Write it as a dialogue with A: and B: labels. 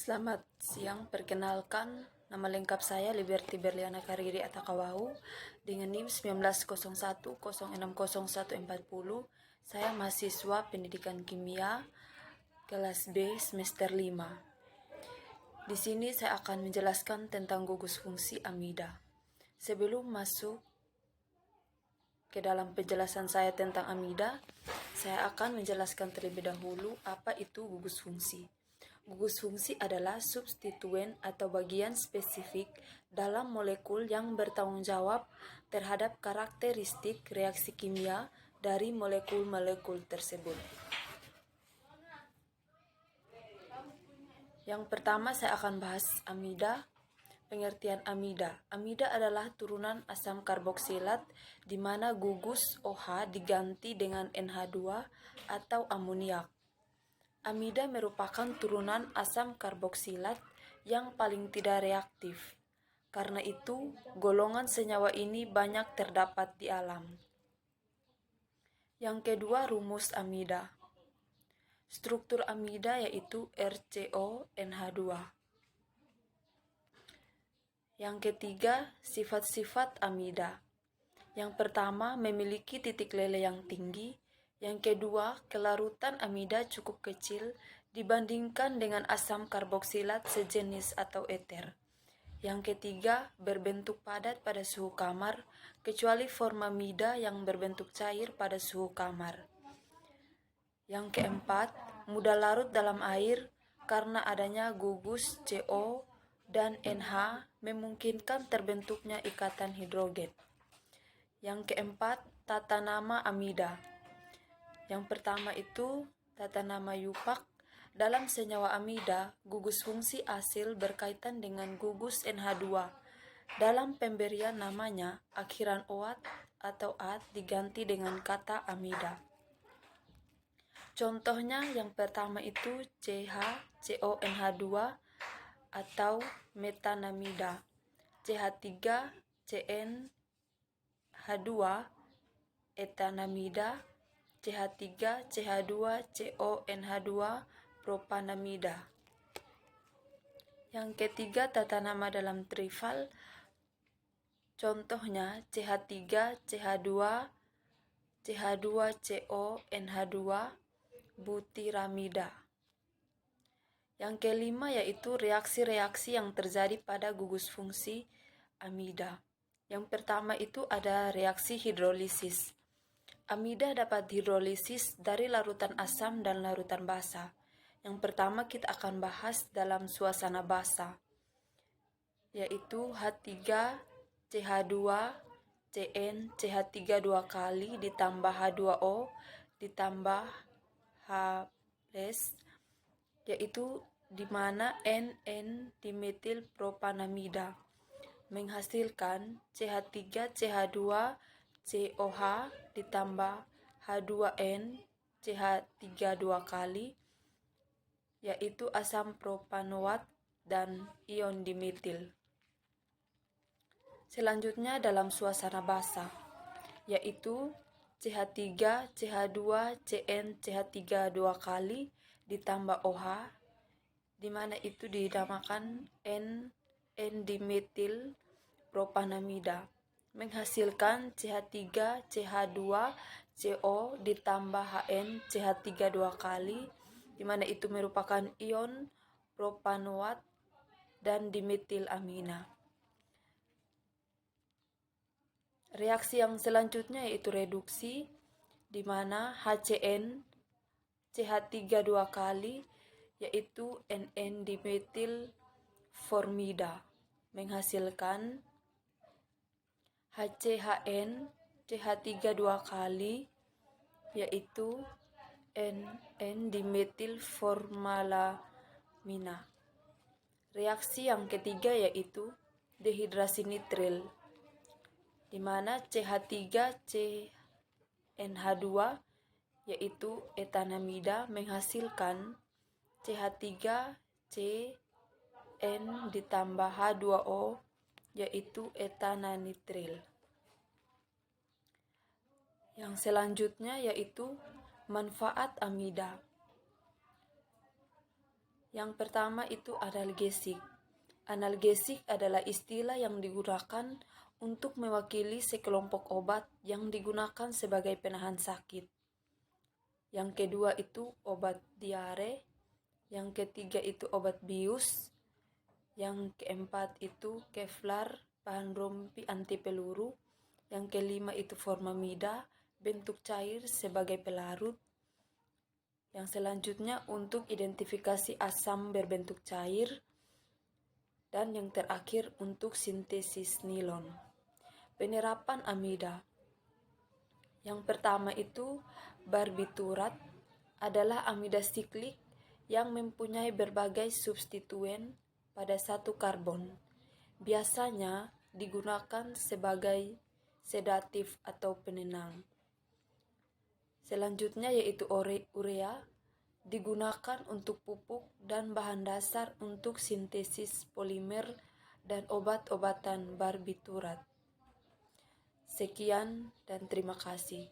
A: Selamat siang, perkenalkan nama lengkap saya Liberty Berliana Kariri Atakawahu dengan NIM 1901060140. Saya mahasiswa pendidikan kimia kelas B semester 5. Di sini saya akan menjelaskan tentang gugus fungsi amida. Sebelum masuk ke dalam penjelasan saya tentang amida, saya akan menjelaskan terlebih dahulu apa itu gugus fungsi. Gugus fungsi adalah substituen atau bagian spesifik dalam molekul yang bertanggung jawab terhadap karakteristik reaksi kimia dari molekul-molekul tersebut. Yang pertama saya akan bahas amida. Pengertian amida. Amida adalah turunan asam karboksilat di mana gugus OH diganti dengan NH2 atau amoniak. Amida merupakan turunan asam karboksilat yang paling tidak reaktif. Karena itu, golongan senyawa ini banyak terdapat di alam. Yang kedua, rumus amida. Struktur amida yaitu RCONH2. Yang ketiga, sifat-sifat amida. Yang pertama, memiliki titik leleh yang tinggi. Yang kedua, kelarutan amida cukup kecil dibandingkan dengan asam karboksilat sejenis atau eter. Yang ketiga, berbentuk padat pada suhu kamar, kecuali formamida yang berbentuk cair pada suhu kamar. Yang keempat, mudah larut dalam air karena adanya gugus CO dan NH memungkinkan terbentuknya ikatan hidrogen. Yang keempat, tata nama amida. Yang pertama itu tata nama Yupak. Dalam senyawa amida, gugus fungsi asil berkaitan dengan gugus NH2. Dalam pemberian namanya, akhiran OAT atau AT diganti dengan kata amida. Contohnya yang pertama itu CH-CONH2 atau metanamida, CH3-CnH2 etanamida, CH3-CH2-CONH2 propanamida. Yang ketiga, tata nama dalam trival. Contohnya CH3-CH2 CH2CONH2 butiramida. Yang kelima yaitu reaksi-reaksi yang terjadi pada gugus fungsi amida. Yang pertama itu ada reaksi hidrolisis. Amida dapat hidrolisis dari larutan asam dan larutan basa. Yang pertama kita akan bahas dalam suasana basa, yaitu H3CH2 CH3 dua kali ditambah H2O ditambah H+, yaitu di mana N-dimetil propanamida menghasilkan CH3CH2 COH ditambah H2N CH3 dua kali, yaitu asam propanoat dan ion dimetil. Selanjutnya dalam suasana basa, yaitu CH3CH2 CH3 dua kali ditambah OH, di mana itu dinamakan N-dimetil propanamida menghasilkan CH3CH2 CO ditambah HN CH3 dua kali, di mana itu merupakan ion propanoat dan dimetil amina. Reaksi yang selanjutnya yaitu reduksi, di mana HCN CH3 dua kali yaitu NN-dimetil formida menghasilkan HCHN CH3 dua kali yaitu NN-dimetil formalamina. Reaksi yang ketiga yaitu dehidrasi nitril, di mana CH3CnH2 yaitu etanamida menghasilkan CH3CN ditambah H2O yaitu etananitril. Yang selanjutnya yaitu manfaat amida. Yang pertama itu analgesik. Analgesik adalah istilah yang digunakan untuk mewakili sekelompok obat yang digunakan sebagai penahan sakit. Yang kedua itu obat diare. Yang ketiga itu obat bius. Yang keempat itu Kevlar, bahan rompi anti peluru. Yang kelima itu formamida, bentuk cair sebagai pelarut. Yang selanjutnya untuk identifikasi asam berbentuk cair. Dan yang terakhir untuk sintesis nilon. Penerapan amida. Yang pertama itu barbiturat adalah amida siklik yang mempunyai berbagai substituen pada satu karbon. Biasanya digunakan sebagai sedatif atau penenang. Selanjutnya yaitu urea, digunakan untuk pupuk dan bahan dasar untuk sintesis polimer dan obat-obatan barbiturat. Sekian dan terima kasih.